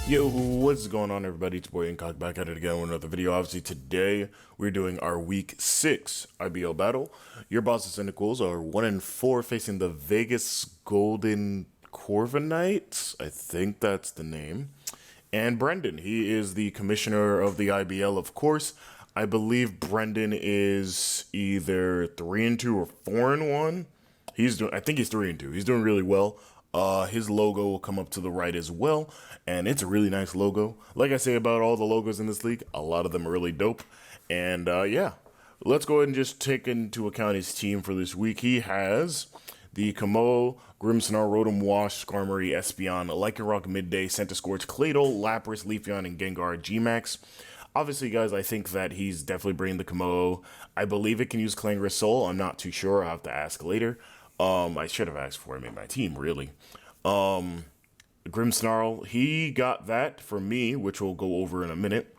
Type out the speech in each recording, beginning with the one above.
Yo, what's going on, everybody? It's your boy IncogM back at it again with another video. Obviously, today we're doing our Week 6 IBL battle. Your bosses and Nichols are 1-4 facing the Vegas Golden Corviknights. I think that's the name. And Brendan, he is the commissioner of the IBL, of course. I believe Brendan is either 3-2 or 4-1. I think he's 3-2. He's doing really well. His logo will come up to the right as well, and it's a really nice logo. Like I say about all the logos in this league, a lot of them are really dope. And yeah, let's go ahead and just take into account his team for this week. He has the Kamo, Grimmsnarl, Rotom Wash, Skarmory, Espeon, Lycanroc, Midday, Centiskorch, Claydol, Lapras, Leafeon, and Gengar G-Max. Obviously, guys, I think that he's definitely bringing the Kamo. I believe it can use Clangorous Soul. I'm not too sure. I'll have to ask later. I should have asked for him in my team, really. Grimmsnarl, he got that for me, which we'll go over in a minute.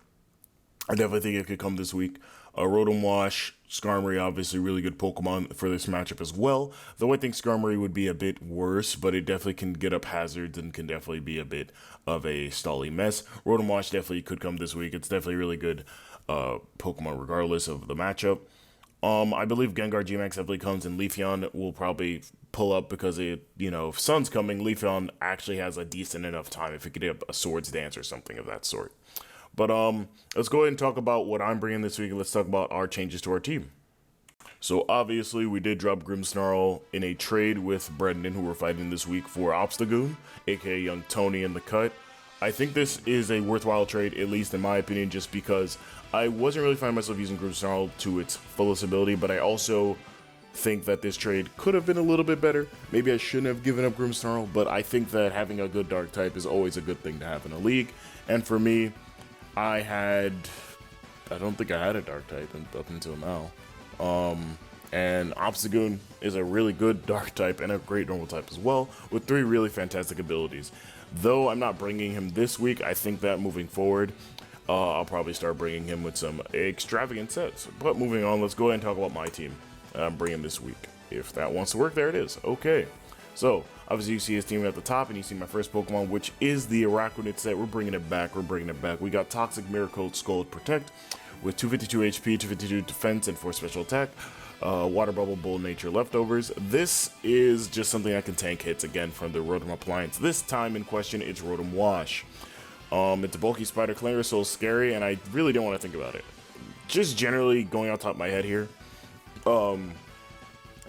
I definitely think it could come this week. Rotom Wash, Skarmory, obviously really good Pokemon for this matchup as well. Though I think Skarmory would be a bit worse, but it definitely can get up hazards and can definitely be a bit of a stally mess. Rotom Wash definitely could come this week. It's definitely really good Pokemon regardless of the matchup. I believe Gengar G-Max definitely comes, and Leafeon will probably pull up because if Sun's coming, Leafeon actually has a decent enough time if it could get a Swords Dance or something of that sort. But let's go ahead and talk about what I'm bringing this week, and let's talk about our changes to our team. So obviously, we did drop Grimmsnarl in a trade with Brendan, who we're fighting this week, for Obstagoon, aka Young Tony in the cut. I think this is a worthwhile trade, at least in my opinion, just because I wasn't really finding myself using Grimmsnarl to its fullest ability, but I also think that this trade could have been a little bit better. Maybe I shouldn't have given up Grimmsnarl, but I think that having a good Dark type is always a good thing to have in a league. And for me, I don't think I had a Dark type up until now. And Obstagoon is a really good Dark type and a great normal type as well, with 3 really fantastic abilities. Though I'm not bringing him this week, I think that moving forward, I'll probably start bringing him with some extravagant sets. But moving on, let's go ahead and talk about my team I'm bringing this week. If that wants to work, there it is. Okay. So, obviously you see his team at the top, and you see my first Pokemon, which is the Araquanid set. We're bringing it back. We got Toxic, Mirror Coat, Scald, Protect, with 252 HP, 252 Defense, and 4 Special Attack. Water Bubble, Bull Nature leftovers. This is just something that can tank hits again from the Rotom Appliance. This time in question, it's Rotom Wash. It's a bulky spider. Clangorous Soul is scary, and I really don't want to think about it. Just generally going off top of my head here,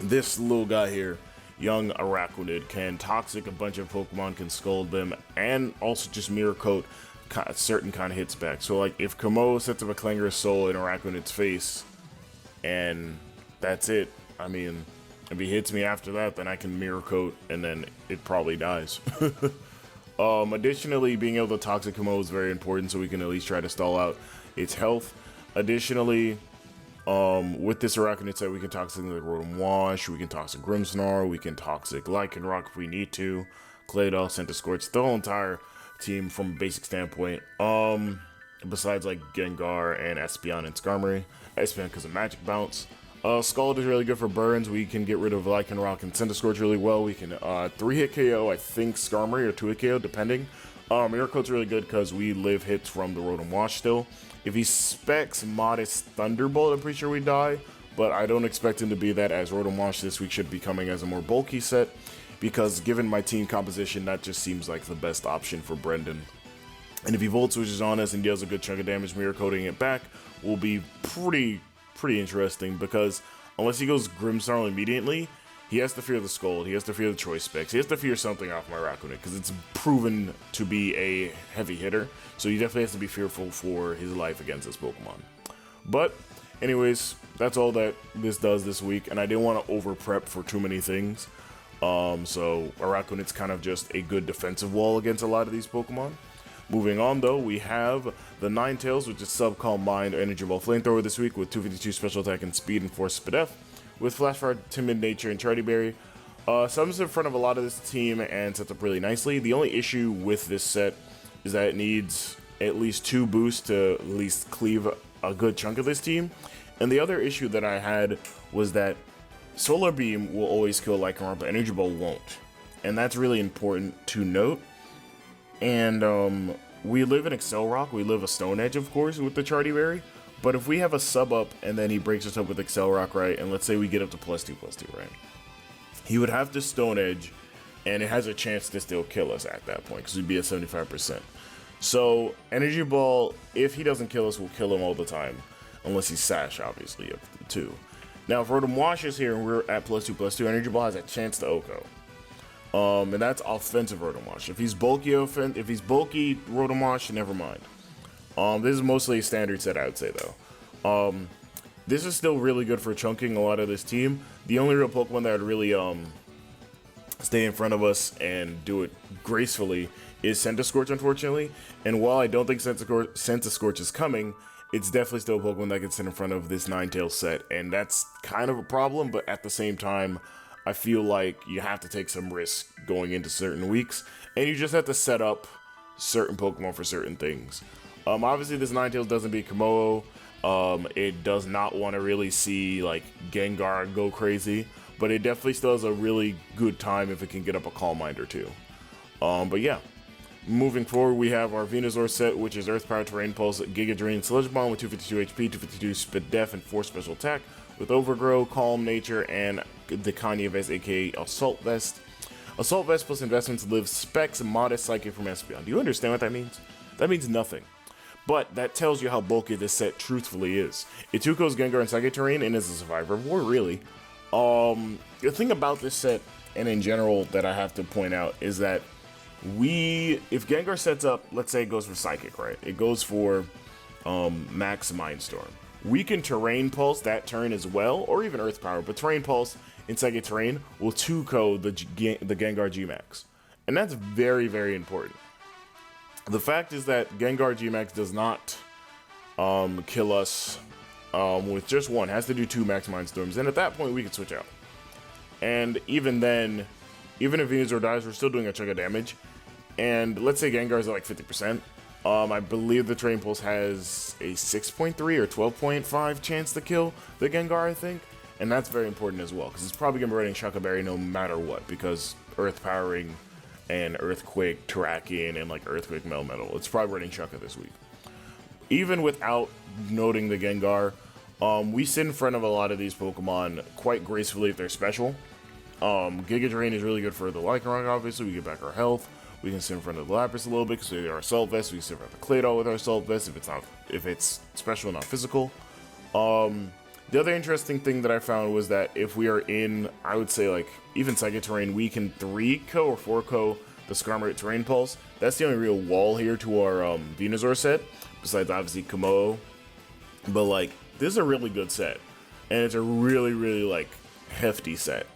this little guy here, Young Araquanid, can toxic a bunch of Pokemon, can scald them, and also just Mirror Coat certain kind of hits back. So like if Kamo sets up a Clangorous Soul in Araquanid's face, and that's it. I mean, if he hits me after that, then I can Mirror Coat, and then it probably dies. Additionally, being able to Toxic Kamo is very important, so we can at least try to stall out its health. Additionally, with this Araquanid set, we can Toxic like Rotom Wash, we can Toxic Grimmsnarl, we can Toxic Lycanroc if we need to, Claydol, Centiskorch, the whole entire team from a basic standpoint. Besides like Gengar and Espeon and Skarmory. Espeon because of Magic Bounce. Scald is really good for burns. We can get rid of Lycanroc and Centiskorch really well. We can 3-hit KO, I think, Skarmory, or 2-hit KO, depending. Mirror Coat's really good because we live hits from the Rotom Wash still. If he specs Modest Thunderbolt, I'm pretty sure we die, but I don't expect him to be that, as Rotom Wash this week should be coming as a more bulky set, because given my team composition, that just seems like the best option for Brendan. And if he Volt Switches on us and deals a good chunk of damage, Mirror Coating it back will be pretty interesting, because unless he goes Grimmsnarl immediately, he has to fear the Scald, he has to fear the Choice Specs, he has to fear something off my Araquanid, because it's proven to be a heavy hitter, so he definitely has to be fearful for his life against this Pokemon. But anyways, that's all that this does this week, and I didn't want to over prep for too many things. So Araquanid's kind of just a good defensive wall against a lot of these Pokemon. Moving on, though, we have the Ninetales, which is Sub-Calm Mind, Energy Ball Flamethrower this week with 252 Special Attack and Speed and 4 Spadef, with Flash Fire, Timid Nature, and Charity Berry. Sums in front of a lot of this team and sets up really nicely. The only issue with this set is that it needs at least 2 boosts to at least cleave a good chunk of this team. And the other issue that I had was that Solar Beam will always kill Lycanroc, but Energy Ball won't. And that's really important to note. And we live in Excel Rock, we live a Stone Edge, of course, with the Charty Berry. But if we have a sub up and then he breaks us up with Excel Rock, right, and let's say we get up to +2/+2, right, he would have to Stone Edge, and it has a chance to still kill us at that point because we'd be at 75%. So Energy Ball, if he doesn't kill us, we'll kill him all the time, unless he's Sash, obviously, up to 2. Now, if Rotom Wash is here and we're at +2/+2, Energy Ball has a chance to Oko. And that's offensive Rotom Wash. If he's bulky Rotom Wash, never mind. This is mostly a standard set, I would say, though. This is still really good for chunking a lot of this team. The only real Pokemon that would really stay in front of us and do it gracefully is Centiskorch, unfortunately. And while I don't think Centiskorch is coming, it's definitely still a Pokemon that can sit in front of this Ninetales set, and that's kind of a problem, but at the same time, I feel like you have to take some risk going into certain weeks, and you just have to set up certain Pokemon for certain things. Obviously, this Ninetales doesn't beat Komodo. It does not want to really see, like, Gengar go crazy, but it definitely still has a really good time if it can get up a Calm Mind or two. But yeah. Moving forward, we have our Venusaur set, which is Earth Power, Terrain Pulse, Giga Drain, Sludge Bomb with 252 HP, 252 Spit Def, and 4 Special Attack, with Overgrow, Calm Nature, and the Kanye Vest, aka Assault Vest. Assault Vest plus investments live Specs, Modest, Psychic from Espeon. Do you understand what that means? That means nothing. But that tells you how bulky this set truthfully is. It 2-Co's Gengar and Psychic Terrain and is a Survivor of War, really. The thing about this set, and in general, that I have to point out is that if Gengar sets up, let's say it goes for Psychic, right? It goes for Max Mindstorm. We can Terrain Pulse that turn as well, or even Earth Power, but Terrain Pulse in Psychic Terrain will 2-KO the Gengar G-Max. And that's very, very important. The fact is that Gengar G-Max does not kill us with just one. It has to do 2 Max Mindstorms, and at that point we can switch out. And even then, even if Venusaur dies, we're still doing a chunk of damage. And let's say Gengar's at like 50%. I believe the Terrain Pulse has a 6.3 or 12.5 chance to kill the Gengar, I think. And that's very important as well, because it's probably going to be running Shuckle Berry no matter what, because Earth Powering and Earthquake, Terrakion, and like Earthquake Melmetal, it's probably running Shuckle this week. Even without noting the Gengar, we sit in front of a lot of these Pokemon quite gracefully if they're special. Giga Drain is really good for the Lycanroc, obviously. We get back our health. We can sit in front of the Lapras a little bit because we have our Assault Vest. We can sit in front of the Claydol with our Assault Vest if it's special, not physical. The other interesting thing that I found was that if we are in, I would say, like, even Psychic Terrain, we can 3-KO or 4-KO the Skarmory Terrain Pulse. That's the only real wall here to our Venusaur set, besides obviously Komodo. But, like, this is a really good set. And it's a really, really, like, hefty set.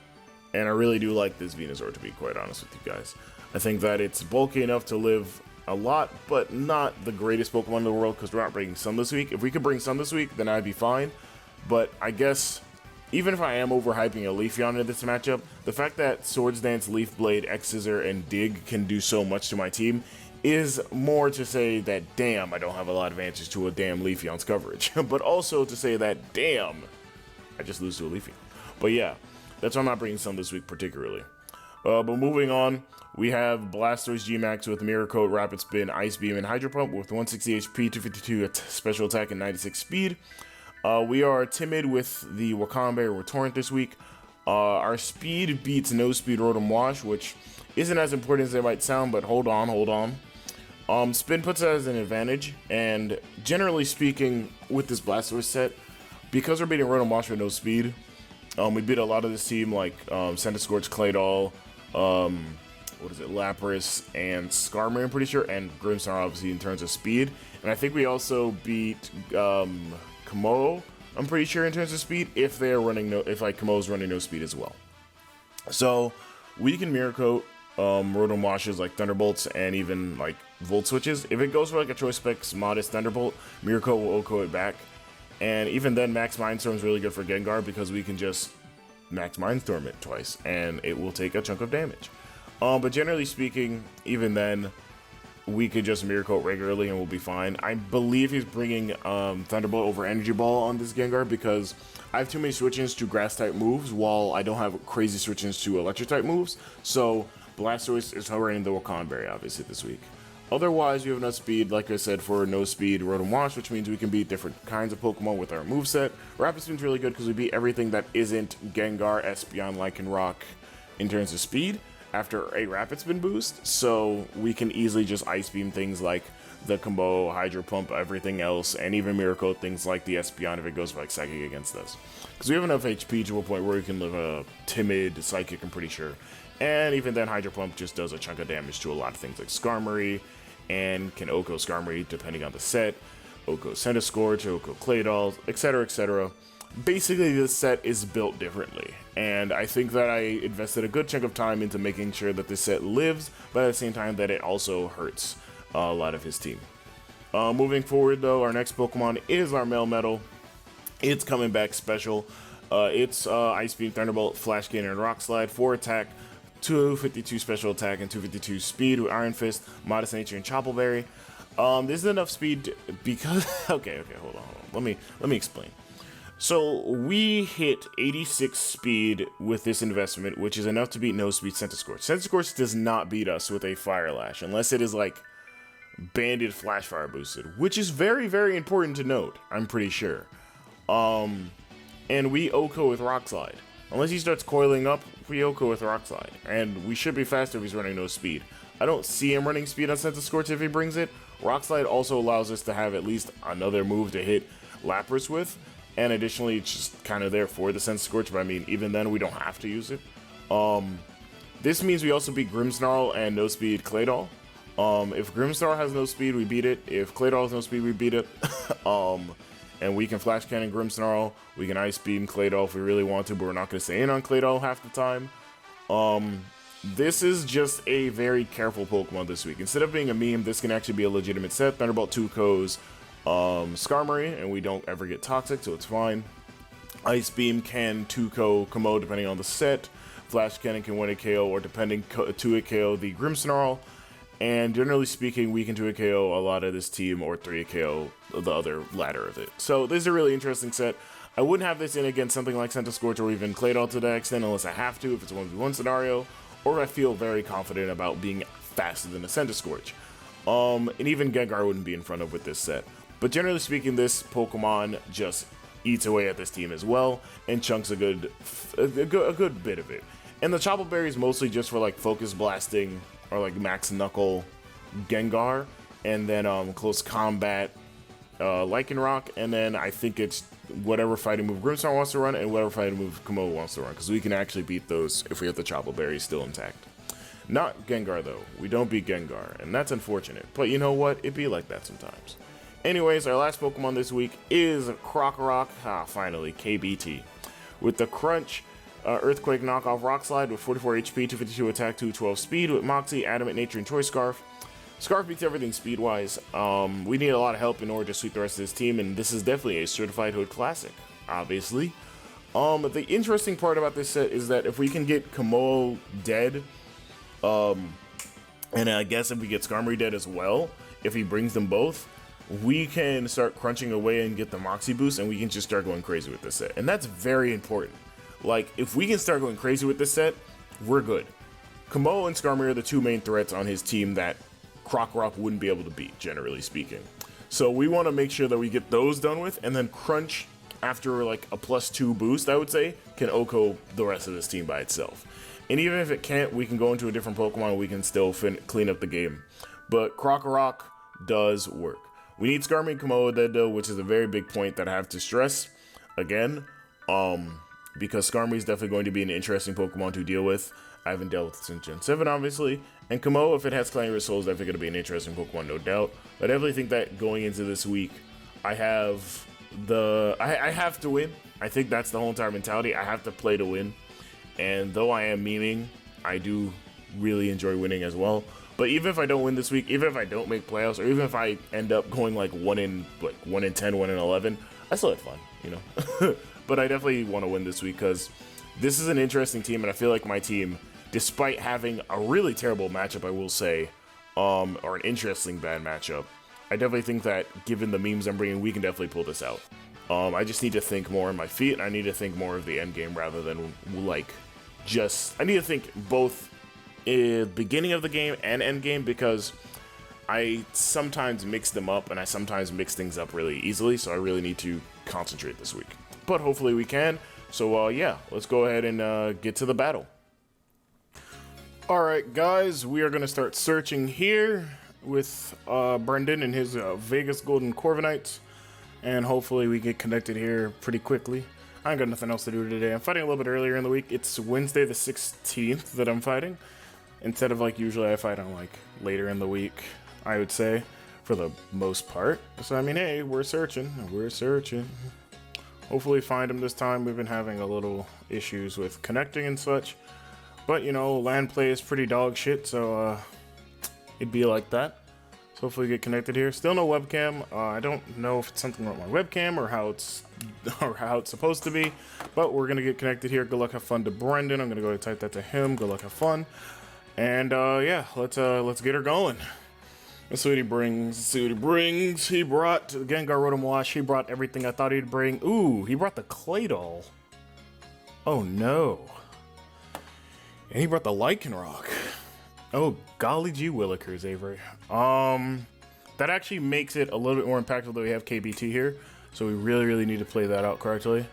And I really do like this Venusaur, to be quite honest with you guys. I think that it's bulky enough to live a lot, but not the greatest Pokemon in the world because we're not bringing Sun this week. If we could bring Sun this week, then I'd be fine. But I guess, even if I am overhyping a Leafeon into this matchup, the fact that Swords Dance, Leaf Blade, X-Scissor, and Dig can do so much to my team is more to say that, damn, I don't have a lot of answers to a damn Leafeon's coverage. But also to say that, damn, I just lose to a Leafeon. But yeah, that's why I'm not bringing Sun this week particularly. But moving on, we have Blastoise G-Max with Mirror Coat, Rapid Spin, Ice Beam, and Hydro Pump with 160 HP, 252 special attack, and 96 speed. We are timid with the Wakame or Torrent this week. Our speed beats no speed Rotom Wash, which isn't as important as it might sound, but hold on. Spin puts us as an advantage, and generally speaking, with this Blastoise set, because we're beating Rotom Wash with no speed, we beat a lot of this team like Centiskorch, Claydol, Lapras, and Skarmory, I'm pretty sure, and Grimmsnarl, obviously, in terms of speed. And I think we also beat Komodo, I'm pretty sure, in terms of speed, if Komodo's running no speed as well. So we can Mirror Coat Rotom Washes like Thunderbolts and even like Volt Switches. If it goes for like a Choice Specs modest Thunderbolt, Mirror Coat will OHKO it back. And even then, Max Mindstorm is really good for Gengar because we can just Max Mindstorm it twice and it will take a chunk of damage. But generally speaking, even then, we could just Mirror Coat regularly and we'll be fine. I believe he's bringing Thunderbolt over Energy Ball on this Gengar because I have too many switch-ins to Grass-type moves while I don't have crazy switch-ins to Electric-type moves. So Blastoise is hovering the Wakame Berry, obviously, this week. Otherwise, we have enough speed, like I said, for no speed Rotom Wash, which means we can beat different kinds of Pokemon with our moveset. Rapid Spin's really good because we beat everything that isn't Gengar, Espeon, Lycanroc in terms of speed after a Rapid Spin boost. So we can easily just Ice Beam things like the Combo, Hydro Pump, everything else, and even Miracle things like the Espeon if it goes for like Psychic against us. Because we have enough HP to a point where we can live a timid Psychic, I'm pretty sure. And even then, Hydro Pump just does a chunk of damage to a lot of things like Skarmory, and can Oko Skarmory depending on the set, Oko Centiskorch, Oko Claydol, etc, etc. Basically, this set is built differently, and I think that I invested a good chunk of time into making sure that this set lives, but at the same time that it also hurts a lot of his team. Moving forward though, our next Pokemon is our Melmetal. It's coming back special. It's Ice Beam, Thunderbolt, Flash Cannon, and Rock Slide, 4 attack, 252 special attack, and 252 speed with Iron Fist, Modest Nature, and Chople Berry. This is enough speed because okay, hold on. Let me explain. So we hit 86 speed with this investment, which is enough to beat No Speed Centiskorch. Centiskorch does not beat us with a Fire Lash unless it is like Banded Flash Fire boosted, which is very, very important to note, I'm pretty sure. And we Oko with Rock Slide. Unless he starts coiling up, we Oko with Rock Slide. And we should be faster if he's running no speed. I don't see him running speed on Centiskorch if he brings it. Rock Slide also allows us to have at least another move to hit Lapras with. And additionally, it's just kind of there for the Centiskorch, but I mean, even then, we don't have to use it. This means we also beat Grimmsnarl and no speed Claydol. If Grimmsnarl has no speed, we beat it. If Claydol has no speed, we beat it. And we can Flash Cannon Grimmsnarl. We can Ice Beam Claydol if we really want to, but we're not going to stay in on Claydol half the time. This is just a very careful Pokemon this week. Instead of being a meme, this can actually be a legitimate set. Thunderbolt 2-Ko's Skarmory, and we don't ever get Toxic, so it's fine. Ice Beam can 2-Ko Komo depending on the set. Flash Cannon can 1-hit KO or depending 2-hit KO the Grimmsnarl. And generally speaking, we can 2-hit KO a lot of this team or 3-hit KO the other ladder of it. So this is a really interesting set. I wouldn't have this in against something like Centiskorch or even Claydol to that extent unless I have to, if it's a 1v1 scenario, or I feel very confident about being faster than a Centiskorch. And even Gengar wouldn't be in front of with this set. But generally speaking, this Pokemon just eats away at this team as well and chunks a good bit of it. And the Chople Berry is mostly just for like focus blasting or like max knuckle Gengar, and then close combat Lycanroc, and then I think it's whatever fighting move Grimmsnarl wants to run and whatever fighting move Komo wants to run, because we can actually beat those if we have the Chople Berry still intact. Not Gengar though. We don't beat Gengar, and that's unfortunate. But you know what? It be like that sometimes. Anyways, our last Pokemon this week is Krokorok. Finally, KBT. With the Crunch, Earthquake knockoff Rock Slide with 44 HP, 252 attack, 212 speed with Moxie, Adamant Nature, and Choice Scarf. Scarf beats everything speed-wise. We need a lot of help in order to sweep the rest of this team, and this is definitely a Certified Hood Classic, obviously. The interesting part about this set is that if we can get Komo dead, and I guess if we get Skarmory dead as well, if he brings them both, we can start crunching away and get the Moxie boost, and we can just start going crazy with this set. And that's very important. Like, if we can start going crazy with this set, we're good. Komo and Skarmory are the two main threats on his team that Krokorok wouldn't be able to beat, generally speaking. So we want to make sure that we get those done with, and then Crunch, after like a +2 boost, I would say, can Oko the rest of this team by itself. And even if it can't, we can go into a different Pokemon and we can still clean up the game. But Krokorok does work. We need Skarmory and Komo dead though, which is a very big point that I have to stress. Again, because Skarmory is definitely going to be an interesting Pokemon to deal with. I haven't dealt with it since Gen 7, obviously. And Komo, if it has Clangorous Soul, is definitely going to be an interesting Pokemon, no doubt. But I definitely think that going into this week, I have to win. I think that's the whole entire mentality. I have to play to win. And though I am memeing, I do really enjoy winning as well. But even if I don't win this week, even if I don't make playoffs, or even if I end up going like 1 in 10, 1 in 11, I still had fun, you know. But I definitely want to win this week because this is an interesting team, and I feel like my team, despite having a really terrible matchup, I will say, or an interesting bad matchup, I definitely think that given the memes I'm bringing, we can definitely pull this out. I just need to think more on my feet, and I need to think more of the end game rather than like I need to think both beginning of the game and end game, because I sometimes mix them up, and I sometimes mix things up really easily, so I really need to concentrate this week. But hopefully we can. So yeah, let's go ahead and get to the battle. Alright guys, we are going to start searching here with Brendan and his Vegas Golden Corviknights, and hopefully we get connected here pretty quickly. I ain't got nothing else to do today. I'm fighting a little bit earlier in the week. It's Wednesday the 16th that I'm fighting, instead of like usually I fight on like later in the week, I would say, for the most part. So I mean, hey, we're searching. Hopefully find him this time. We've been having a little issues with connecting and such. But, you know, land play is pretty dog shit, so it'd be like that. So hopefully get connected here. Still no webcam. I don't know if it's something wrong with my webcam or how it's supposed to be. But we're gonna get connected here. Good luck, have fun to Brendan. I'm gonna go ahead and type that to him. Good luck, have fun. And yeah, let's get her going. Let's see what he brings. He brought the Gengar Rotom Wash. He brought everything I thought he'd bring. Ooh, he brought the Clay Doll. Oh no. And he brought the Lycanroc. Oh, golly gee willikers, Avery. That actually makes it a little bit more impactful that we have KBT here. So we really need to play that out correctly.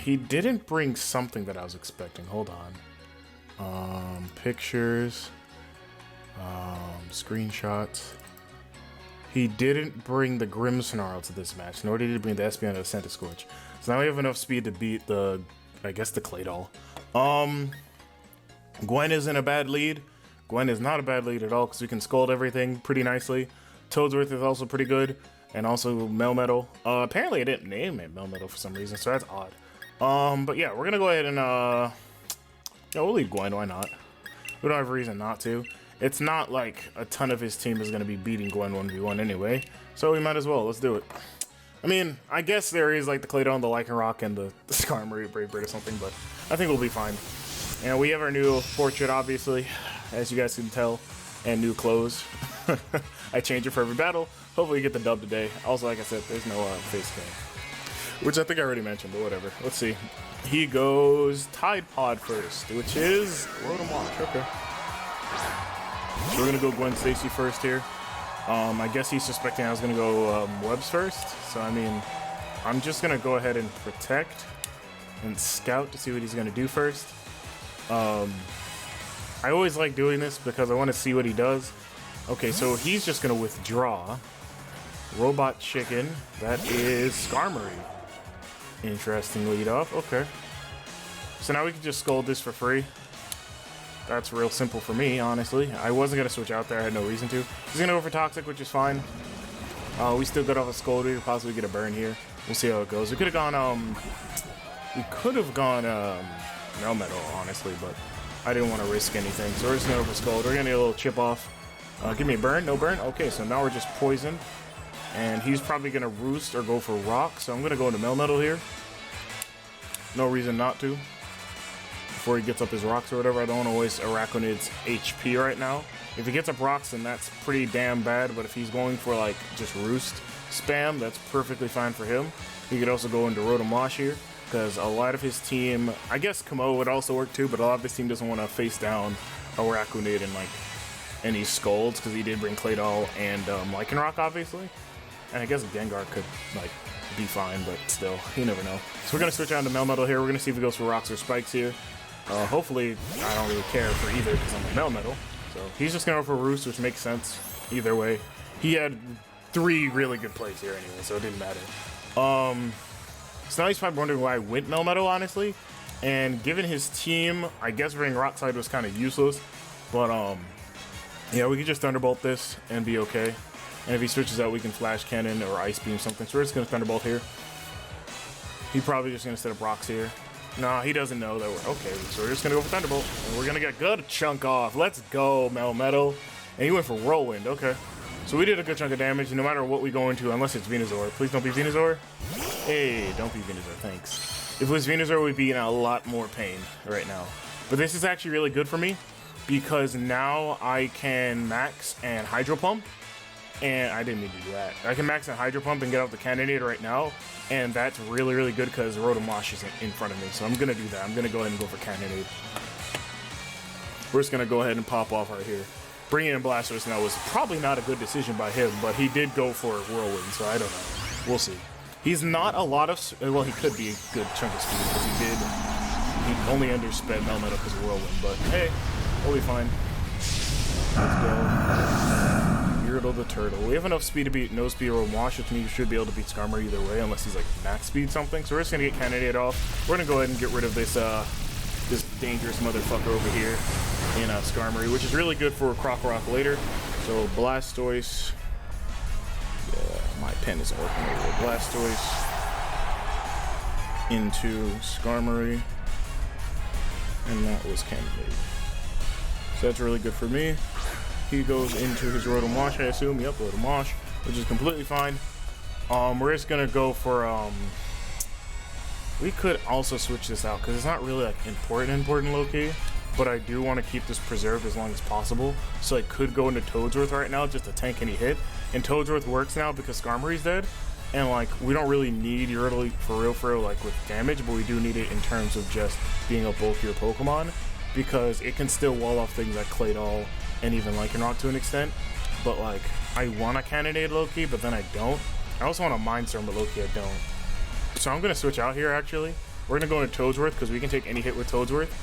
He didn't bring something that I was expecting. Hold on. Pictures. Screenshots. He didn't bring the Grimmsnarl to this match, nor did he bring the Espeon or the Centiskorch. So now we have enough speed to beat the, I guess, the Clay Doll. Gwen is in a bad lead. Gwen is not a bad lead at all because we can scold everything pretty nicely. Toadsworth is also pretty good, and also Melmetal. Apparently I didn't name it Melmetal for some reason, so that's odd. But yeah, we're gonna go ahead and yeah, we'll leave Gwen. Why not? We don't have a reason not to. It's not like a ton of his team is gonna be beating Gwen 1v1 anyway, so we might as well. Let's do it. I mean, I guess there is like the Clay Doll, the Lycanroc, and the Skarmory, Brave Bird or something, but I think we'll be fine. And we have our new portrait, obviously, as you guys can tell, and new clothes. I change it for every battle. Hopefully we get the dub today. Also, like I said, there's no face cam, which I think I already mentioned, but whatever. Let's see. He goes Tide Pod first, which is Rotom Wash. Okay. So we're gonna go Gwen Stacy first here. I guess he's suspecting I was gonna go Webs first. So I mean, I'm just gonna go ahead and protect and scout to see what he's gonna do first. I always like doing this because I want to see what he does. Okay, so he's just gonna withdraw. Robot Chicken. That is Skarmory. Interesting lead off. Okay. So now we can just scold this for free. That's real simple for me, honestly. I wasn't gonna switch out there. I had no reason to. He's gonna go for Toxic, which is fine. We still got off a Scold. We could possibly get a burn here. We'll see how it goes. We could have gone, Melmetal, honestly, but I didn't want to risk anything. So we're just gonna go for Scold. We're gonna get a little chip off. Give me a burn. No burn. Okay, so now we're just poisoned. And he's probably gonna Roost or go for Rock. So I'm gonna go into Melmetal here. No reason not to. Before he gets up his rocks or whatever, I don't want to waste Araquanid's HP right now. If he gets up rocks, then that's pretty damn bad, but if he's going for like just Roost spam, that's perfectly fine for him. He could also go into Rotom Wash here, because a lot of his team, I guess Kamo would also work too, but a lot of his team doesn't want to face down Araquanid and like any Scolds, because he did bring Clay Doll and Lycanroc, obviously. And I guess Gengar could like be fine, but still, you never know. So we're going to switch on to Melmetal here. We're going to see if he goes for Rocks or Spikes here. Hopefully, I don't really care for either because I'm a Melmetal. So he's just going to go for Roost, which makes sense either way. He had 3 really good plays here anyway, so it didn't matter. So now he's probably wondering why I went Melmetal, honestly. And given his team, I guess bringing Rock Slide was kind of useless. But, yeah, we could just Thunderbolt this and be okay. And if he switches out, we can Flash Cannon or Ice Beam something. So we're just going to Thunderbolt here. He's probably just going to set up rocks here. No, he doesn't know that we're okay. So we're just going to go for Thunderbolt. And we're going to get a good chunk off. Let's go, Melmetal. And he went for Whirlwind. Okay. So we did a good chunk of damage no matter what we go into, unless it's Venusaur. Please don't be Venusaur. Hey, don't be Venusaur. Thanks. If it was Venusaur, we'd be in a lot more pain right now. But this is actually really good for me because now I can max and Hydro Pump. And I didn't mean to do that. I can max and Hydro Pump and get out the Cannonade right now. And that's really, really good because Rotom Wash is in front of me. So I'm going to do that. I'm going to go ahead and go for Cannonade. We're just going to go ahead and pop off right here. bringing in Blastoise now was probably not a good decision by him, but he did go for Whirlwind, so I don't know. We'll see. He's not a lot of... Well, he could be a good chunk of speed, because he only undersped Melmetal because of Whirlwind, but hey, we'll be fine. Let's go. Gyarados the Turtle. We have enough speed to beat No Speed Rotom Wash, which means we should be able to beat Skarmory either way, unless he's like max speed something. So we're just going to get Cannonade off. We're going to go ahead and get rid of this this dangerous motherfucker over here in Skarmory, which is really good for Krokorok later. So Blastoise. Yeah, my pen isn't working over there. Blastoise into Skarmory. And that was Cannonade. So that's really good for me. He goes into his Rotom Wash, I assume. Yep, Rotom Wash, which is completely fine. We're just gonna go for we could also switch this out because it's not really like important low-key, but I do want to keep this preserved as long as possible. So I could go into Toadsworth right now just to tank any hit. And Toadsworth works now because Skarmory's dead. And like we don't really need Yordle for real like with damage, but we do need it in terms of just being a bulkier Pokemon, because it can still wall off things like Claydol and even Lycanroc to an extent. But like I want a Cannonade low-key, but then I don't. I also want a Mindstorm, but low-key I don't. So I'm gonna switch out here actually. We're gonna go into Toadsworth because we can take any hit with Toadsworth,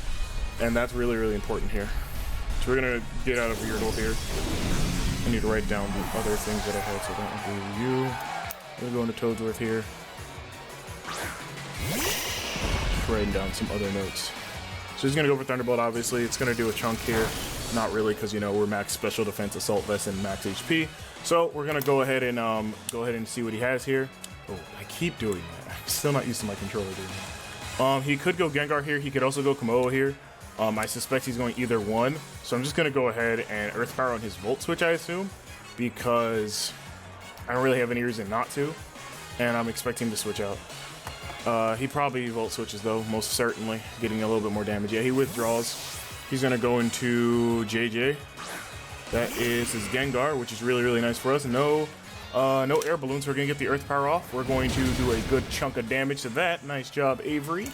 and that's really important here. So we're gonna get out of Yordle here. I need to write down the other things that I had, so don't agree with you. We're going to Toadsworth here. Just writing down some other notes. So he's going to go for Thunderbolt, obviously. It's going to do a chunk here. Not really, because, you know, we're max special defense, assault vest, and max HP. So we're going to go ahead and see what he has here. Oh, I keep doing that. I'm still not used to my controller doing that. He could go Gengar here. He could also go Komodo here. I suspect he's going either one. So I'm just going to go ahead and Earth Power on his Volt Switch, I assume, because I don't really have any reason not to, and I'm expecting him to switch out. He probably Volt Switches though, most certainly, getting a little bit more damage. Yeah, he withdraws. He's gonna go into JJ. That is his Gengar, which is really nice for us. No air balloons. We're gonna get the Earth Power off. We're going to do a good chunk of damage to that. Nice job, Avery.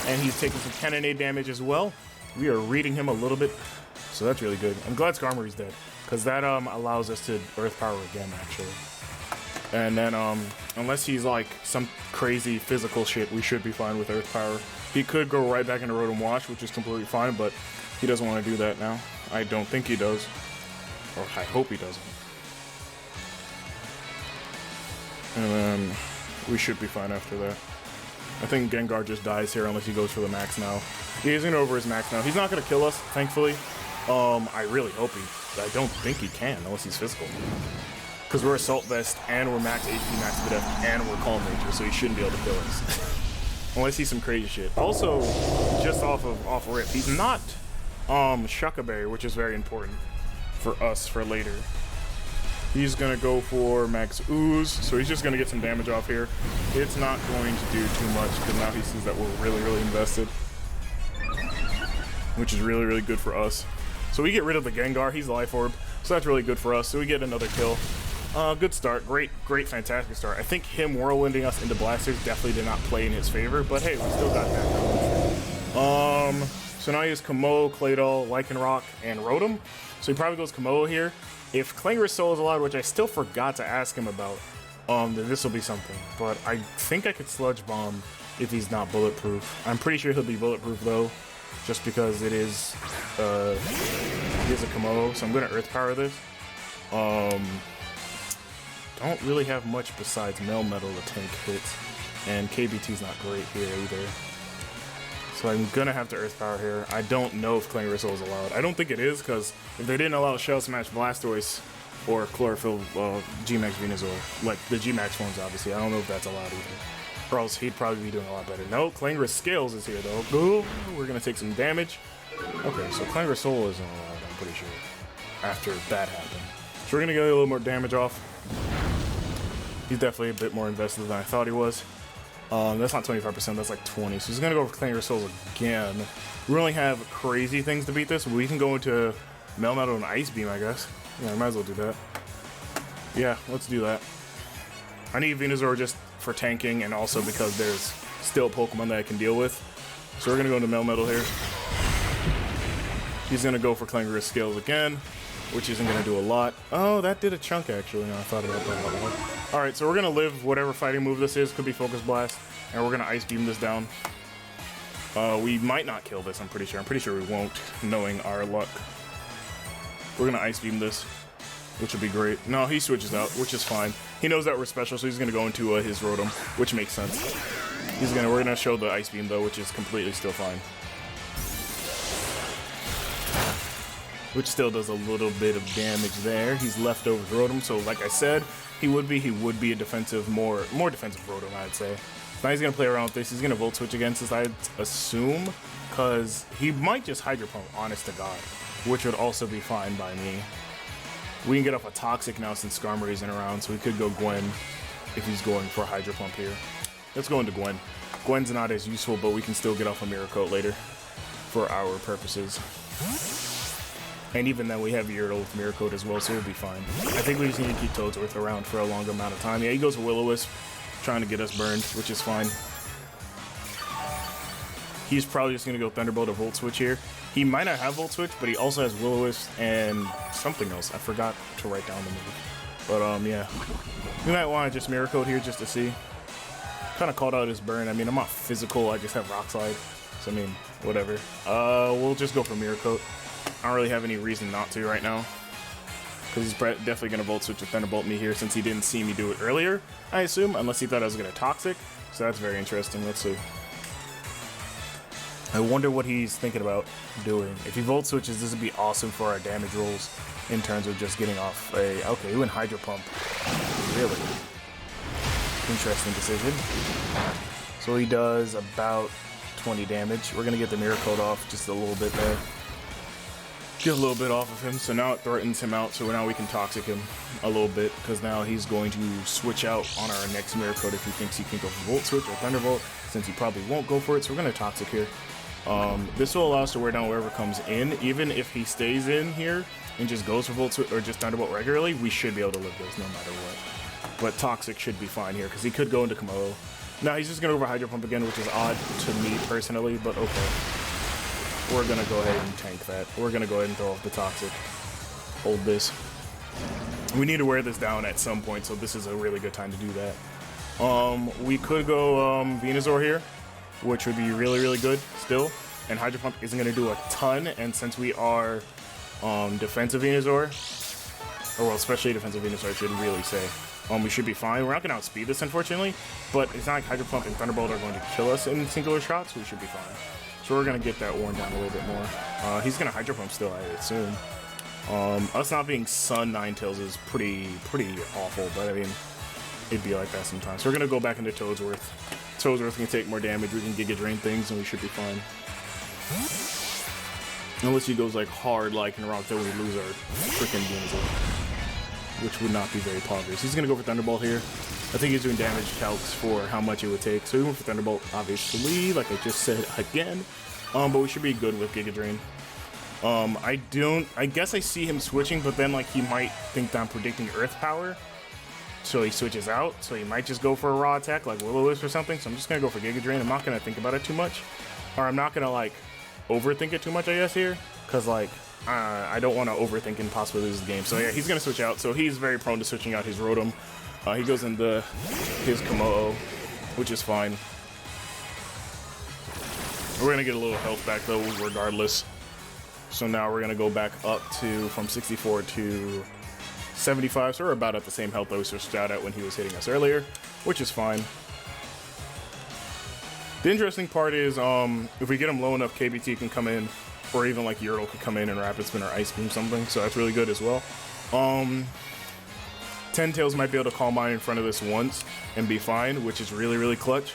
And he's taking some Cannonade damage as well. We are reading him a little bit, so that's really good. I'm glad Skarmory's dead, because that allows us to Earth Power again, actually. And then, unless he's like some crazy physical shit, we should be fine with Earth Power. He could go right back into Rotom Wash, which is completely fine, but he doesn't want to do that now. I don't think he does. Or I hope he doesn't. And then we should be fine after that. I think Gengar just dies here unless he goes for the max now. He isn't over his max now. He's not going to kill us, thankfully. I really hope I don't think he can, unless he's physical. Because we're Assault Vest, and we're max HP, max Videf, and we're Calm Nature, so he shouldn't be able to kill us. Unless he's some crazy shit. Also, just off rip, he's not Shucka Berry, which is very important for us for later. He's gonna go for max Ooze, so he's just gonna get some damage off here. It's not going to do too much, because now he sees that we're really invested. Which is really good for us. So we get rid of the Gengar, he's Life Orb, so that's really good for us, so we get another kill. Good start, great, fantastic start. I think him whirlwinding us into Blasters definitely did not play in his favor, but hey, we still got that. So now he has Komodo, Claydol, Lycanroc, and Rotom. So he probably goes Komodo here. If Clangorous Soul is allowed, which I still forgot to ask him about, then this will be something. But I think I could Sludge Bomb if he's not bulletproof. I'm pretty sure he'll be bulletproof though, just because it is, he is a Komodo, so I'm gonna Earth Power this. Don't really have much besides Melmetal to tank hits, and KBT's not great here either. So I'm gonna have to Earth Power here. I don't know if Clangorous Soul is allowed. I don't think it is, because if they didn't allow Shell Smash Blastoise or Chlorophyll G-Max Venusaur, like the G-Max forms obviously, I don't know if that's allowed either. Or else he'd probably be doing a lot better. No, Clangorous Scales is here though. Boom! We're gonna take some damage. Okay, so Clangorous Soul isn't allowed, I'm pretty sure, after that happened. So we're gonna get a little more damage off. He's definitely a bit more invested than I thought he was. That's not 25%, that's like 20. So he's gonna go for Clangorous Souls again. We really have crazy things to beat this, but we can go into Melmetal and Ice Beam, I guess. Yeah, I might as well do that. Yeah, let's do that. I need Venusaur just for tanking, and also because there's still Pokemon that I can deal with. So we're gonna go into Melmetal here. He's gonna go for Clangorous Scales again. which isn't going to do a lot. Oh, that did a chunk, actually. No, I thought about that out loud. All right, so we're going to live whatever fighting move this is. Could be Focus Blast, and we're going to Ice Beam this down. We might not kill this, I'm pretty sure. I'm pretty sure we won't, knowing our luck. We're going to Ice Beam this, which would be great. No, he switches out, which is fine. He knows that we're special, so he's going to go into his Rotom, which makes sense. We're gonna show the Ice Beam though, which is completely still fine. Which still does a little bit of damage there. He's left over Rotom, so like I said, he would be a defensive, more defensive Rotom, I'd say. Now he's gonna play around with this. He's gonna Volt Switch against this, I'd assume, because he might just Hydro Pump, honest to God, which would also be fine by me. We can get off a Toxic now since Skarmory isn't around, so we could go Gwen if he's going for a Hydro Pump here. Let's go into Gwen. Gwen's not as useful, but we can still get off a Mirror Coat later for our purposes. And even then, we have Yordle with Mirror Coat as well, so we'll be fine. I think we just need to keep Toadsworth around for a longer amount of time. Yeah, he goes Will-O-Wisp, trying to get us burned, which is fine. He's probably just going to go Thunderbolt or Volt Switch here. He might not have Volt Switch, but he also has Will-O-Wisp and something else. I forgot to write down the move. But, yeah. We might want to just Mirror Coat here just to see. Kind of called out his burn. I mean, I'm not physical. I just have Rock Slide. So, I mean, whatever. We'll just go for Mirror Coat. I don't really have any reason not to right now. Because he's definitely going to Volt Switch or Thunderbolt me here since he didn't see me do it earlier, I assume. Unless he thought I was going to Toxic. So that's very interesting. Let's see. I wonder what he's thinking about doing. If he Volt Switches, this would be awesome for our damage rolls in terms of just getting off a... Okay, he went Hydro Pump. Really? Interesting decision. So he does about 20 damage. We're going to get the Mirror Coat off just a little bit there. Get a little bit off of him. So now it threatens him out. So now we can Toxic him a little bit. Because now he's going to switch out on our next Mirror Coat if he thinks he can go for Volt Switch or Thunderbolt. Since he probably won't go for it. So we're going to Toxic here. This will allow us to wear down wherever comes in. Even if he stays in here and just goes for Volt Switch or just Thunderbolt regularly, we should be able to live this no matter what. But Toxic should be fine here, because he could go into Komodo. Now he's just going to go for Hydro Pump again, which is odd to me personally, but okay. We're going to go ahead and tank that. We're going to go ahead and throw off the Toxic. Hold this. We need to wear this down at some point, so this is a really good time to do that. We could go Venusaur here, which would be really, really good still. And Hydro Pump isn't going to do a ton, and since we are defensive Venusaur, or well, especially defensive Venusaur, I should really say, we should be fine. We're not going to outspeed this, unfortunately, but it's not like Hydro Pump and Thunderbolt are going to kill us in singular shots, so we should be fine. So we're going to get that worn down a little bit more. He's going to Hydro Pump still, I assume. Us not being Sun Ninetales is pretty awful, but I mean, it'd be like that sometimes. So we're going to go back into Toadsworth. Toadsworth can take more damage, we can Giga Drain things, and we should be fine. Unless he goes like hard like in Rock, then we lose our freaking Venusaur, which would not be very poggers. He's going to go for Thunderbolt here. I think he's doing damage calcs for how much it would take. So he went for Thunderbolt, obviously, like I just said again. But we should be good with Giga Drain. I guess I see him switching, but then like he might think that I'm predicting Earth Power. So he switches out, so he might just go for a raw attack like Will-O-Wisp or something. So I'm just going to go for Giga Drain. I'm not going to think about it too much. Or I'm not going to like overthink it too much, I guess, here. Because like, I don't want to overthink and possibly lose the game. So yeah, he's going to switch out. So he's very prone to switching out his Rotom. He goes into his Komodo, which is fine. We're going to get a little health back though, regardless. So now we're going to go back up to, from 64 to 75. So we're about at the same health that we switched out at when he was hitting us earlier, which is fine. The interesting part is, if we get him low enough, KBT can come in, or even like Yordle could come in and Rapid Spin or Ice Beam something, so that's really good as well. Ten Tails might be able to Calm Mind in front of this once and be fine, which is really, really clutch.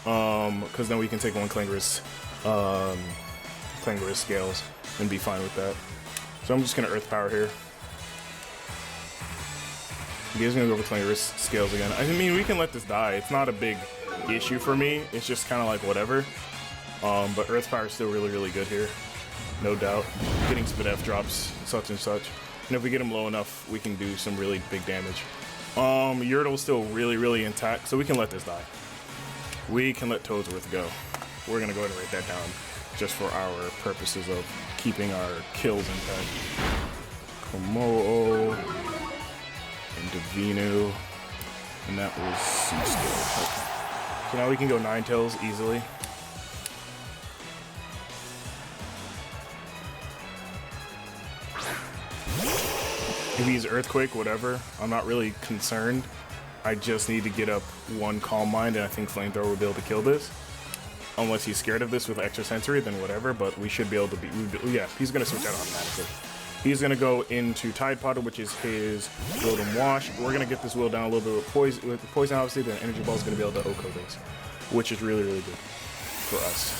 Because then we can take one Klingris Scales and be fine with that. So I'm just going to Earth Power here. He's going to go for Klingris Scales again. I mean, we can let this die. It's not a big issue for me. It's just kind of like whatever. But Earth Power is still really, really good here. No doubt. Getting Spidef drops, such and such. And if we get him low enough, we can do some really big damage. Yordle's still really, really intact, so we can let this die. We can let Toadsworth go. We're going to go ahead and write that down just for our purposes of keeping our kills intact. Komodo, and Divino, and that was C-Skill. Okay. So now we can go Ninetales easily. If he's Earthquake, whatever, I'm not really concerned. I just need to get up one Calm Mind, and I think Flamethrower will be able to kill this. Unless he's scared of this with Extra Sensory, then whatever, but we should be able to beat... Yeah, he's going to switch out automatically. He's going to go into Tide Potter, which is his Rotom Wash. We're going to get this wheel down a little bit with Poison, obviously. Then Energy Ball is going to be able to OHKO this, which is really, really good for us.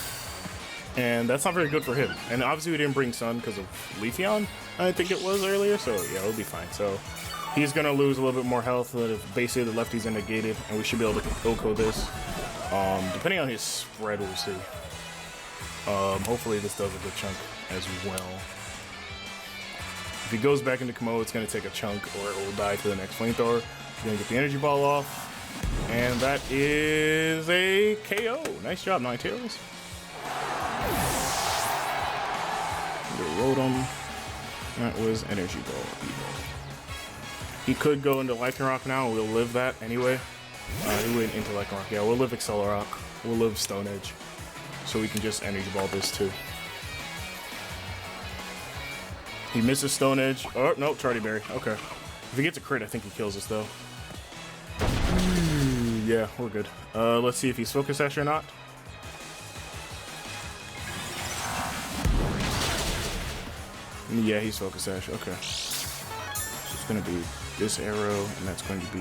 And that's not very good for him. And obviously we didn't bring Sun because of Leafeon, I think it was earlier, so yeah, it'll be fine. So he's going to lose a little bit more health. Basically the lefties are negated, and we should be able to OHKO this. Depending on his spread, we'll see. Hopefully this does a good chunk as well. If he goes back into Komodo, it's going to take a chunk, or it will die to the next Flamethrower. He's going to get the Energy Ball off, and that is a KO. Nice job, Ninetales. Rotom. That was Energy Ball. He could go into Lightning Rock now. We'll live that anyway. He went into Lightning Rock. Yeah, we'll live Accelerock. We'll live Stone Edge. So we can just Energy Ball this too. He misses Stone Edge. Oh, no, Charty Berry. Okay. If he gets a crit, I think he kills us though. Yeah, we're good. Let's see if he's Focus Sash or not. Yeah, he's Focus Sash. Okay. So it's going to be this arrow, and that's going to be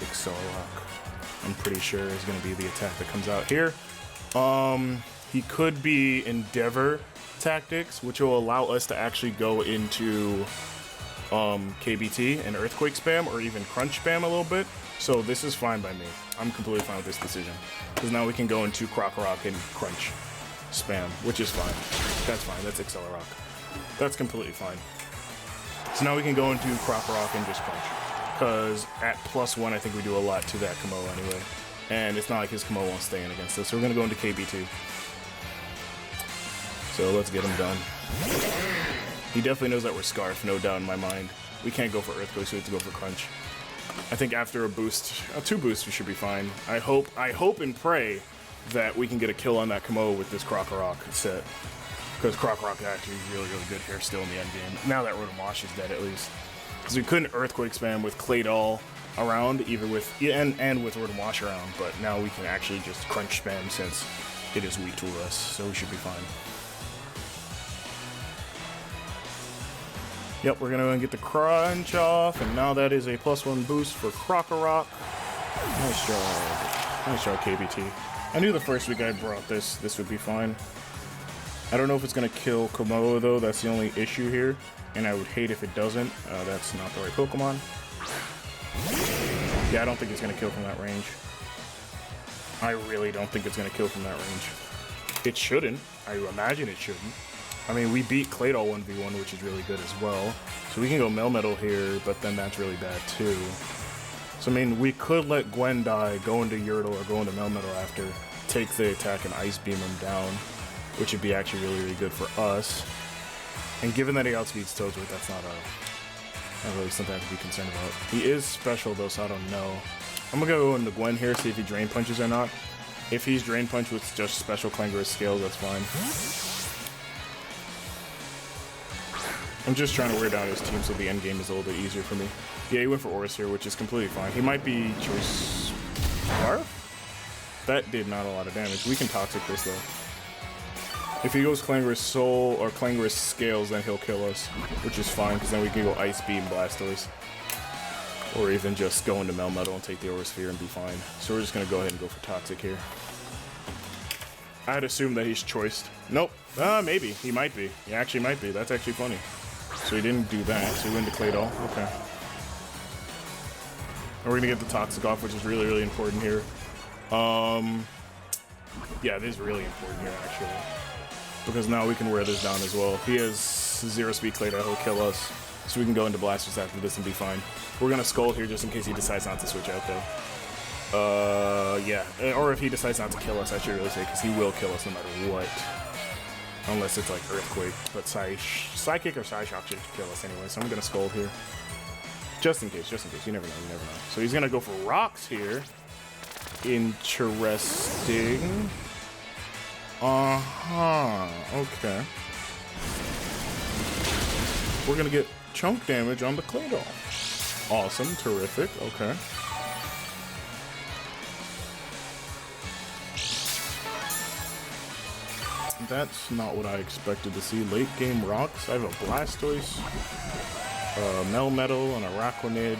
Accelerock. I'm pretty sure is going to be the attack that comes out here. He could be Endeavor Tactics, which will allow us to actually go into KBT and Earthquake spam, or even Crunch spam a little bit. So this is fine by me. I'm completely fine with this decision, because now we can go into Krokorok and Crunch spam, which is fine. That's fine. That's Accelerock. That's completely fine. So now we can go into Krokorok and just Crunch, because at +1 I think we do a lot to that Komodo anyway, and it's not like his Komodo won't stay in against us. So we're going to go into KBT. So let's get him done. He definitely knows that we're Scarf, no doubt in my mind. We can't go for Earthquake, so we have to go for Crunch. I think after a boost, 2 boosts, we should be fine. I hope and pray that we can get a kill on that Komodo with this Krokorok set, because Krokorok is actually really, really good here still in the end game. Now that Rotom Wash is dead, at least. Because we couldn't Earthquake spam with Claydol around, even with and with Rotom Wash around, but now we can actually just Crunch spam since it is weak to us, so we should be fine. Yep, we're gonna get the Crunch off, and now that is a +1 boost for Krokorok. Nice job. Nice job, KBT. I knew the first week I brought this would be fine. I don't know if it's gonna kill Komodo though, that's the only issue here. And I would hate if it doesn't. That's not the right Pokemon. Yeah, I don't think it's gonna kill from that range. I really don't think it's gonna kill from that range. It shouldn't. I imagine it shouldn't. I mean, we beat Claydol 1v1, which is really good as well. So we can go Melmetal here, but then that's really bad too. So I mean, we could let Gwen die, go into Yurtle, or go into Melmetal after, take the attack and Ice Beam him down, which would be actually really, really good for us. And given that he outspeeds Toadsworth, that's not really something I have to be concerned about. He is special though, so I don't know. I'm gonna go into Gwen here, see if he Drain Punches or not. If he's Drain Punch with just special Clangorous Scales, that's fine. I'm just trying to wear down his team so the end game is a little bit easier for me. Yeah, he went for Oris here, which is completely fine. He might be Choice Scarf? That did not a lot of damage. We can Toxic this though. If he goes Clangorous Soul or Clangorous Scales, then he'll kill us, which is fine, because then we can go Ice Beam Blastoise. Or even just go into Melmetal and take the Aura Sphere and be fine. So we're just going to go ahead and go for Toxic here. I'd assume that he's choiced. Nope. Maybe. He might be. He actually might be. That's actually funny. So he didn't do that, so he went to Claydol. Okay. And we're going to get the Toxic off, which is really, really important here. Yeah, this is really important here, actually. Because now we can wear this down as well. If he has 0 speed Claydol, he'll kill us. So we can go into Blastoise after this and be fine. We're going to Scold here just in case he decides not to switch out, though. Yeah. Or if he decides not to kill us, I should really say, because he will kill us no matter what. Unless it's like Earthquake, but Psychic or Psyshock should kill us anyway, so I'm gonna Scold here. Just in case, you never know, So he's gonna go for Rocks here. Interesting. Okay. We're gonna get chunk damage on the Clay Doll. Awesome, terrific, okay. That's not what I expected to see. Late game Rocks. I have a Blastoise, a Melmetal, an Araquanid,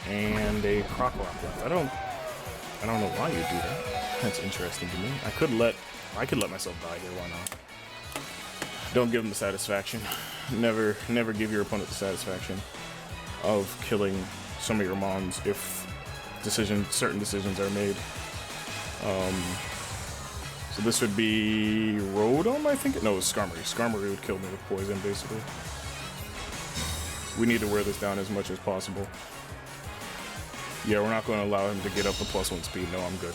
and a Crocodile. I don't know why you do that. That's interesting to me. I could let myself die here. Why not? Don't give them the satisfaction. Never give your opponent the satisfaction of killing some of your mons if certain decisions are made. So this would be Rotom, I think? No, it was Skarmory. Skarmory would kill me with poison, basically. We need to wear this down as much as possible. Yeah, we're not going to allow him to get up the +1 speed. No, I'm good.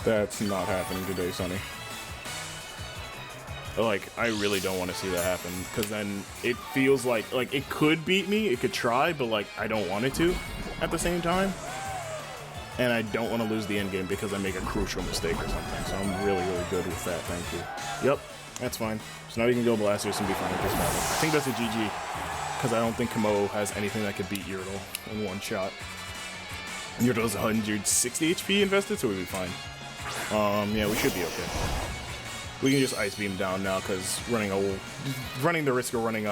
That's not happening today, Sonny. Like, I really don't want to see that happen, because then it feels like it could beat me, it could try, but like, I don't want it to at the same time. And I don't want to lose the end game because I make a crucial mistake or something. So I'm really good with that, thank you. Yep, that's fine. So now you can go Blastoise and be fine with this battle. I think that's a GG, because I don't think Kamo has anything that could beat Yordle in one shot. Yordle's 160 HP invested, so we'll be fine. Yeah, we should be okay. We can just Ice Beam down now, because running the risk of running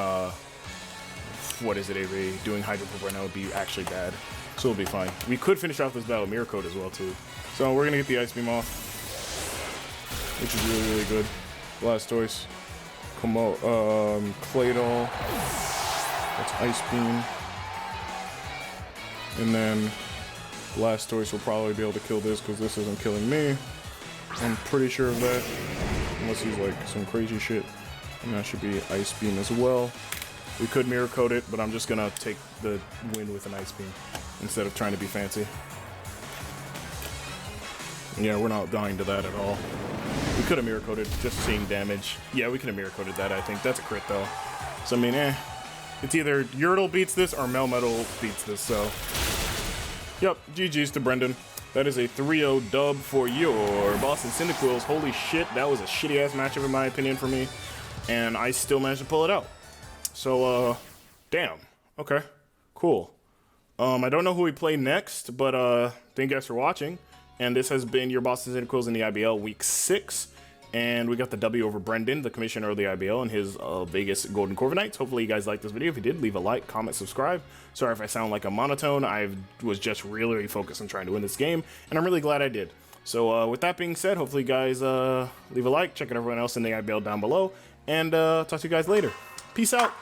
what is it, AV? Doing Hydro Pump right now would be actually bad. So we'll be fine. We could finish off this battle with Mirror Coat as well, too. So we're gonna get the Ice Beam off, which is really good. Blastoise. Clay Doll. That's Ice Beam. And then Blastoise will probably be able to kill this, because this isn't killing me. I'm pretty sure of that. Unless he's like some crazy shit. And that should be Ice Beam as well. We could Mirror Coat it, but I'm just gonna take the win with an Ice Beam instead of trying to be fancy. Yeah, we're not dying to that at all. We could have Mirror Coated, just seeing damage. Yeah, we could have Mirror Coated that, I think. That's a crit, though. So, I mean, It's either Yordle beats this or Melmetal beats this, so... Yep, GG's to Brendan. That is a 3-0 dub for your Boston Cyndaquils. Holy shit, that was a shitty-ass matchup in my opinion for me. And I still managed to pull it out. So, damn. Okay, cool. I don't know who we play next, but thank you guys for watching. And this has been your Boston Cyndaquils in the IBL Week 6. And we got the W over Brendan, the commissioner of the IBL, and his Vegas Golden Corviknights. Hopefully you guys liked this video. If you did, leave a like, comment, subscribe. Sorry if I sound like a monotone. I was just really focused on trying to win this game, and I'm really glad I did. So with that being said, hopefully you guys leave a like, check out everyone else in the IBL down below, and talk to you guys later. Peace out.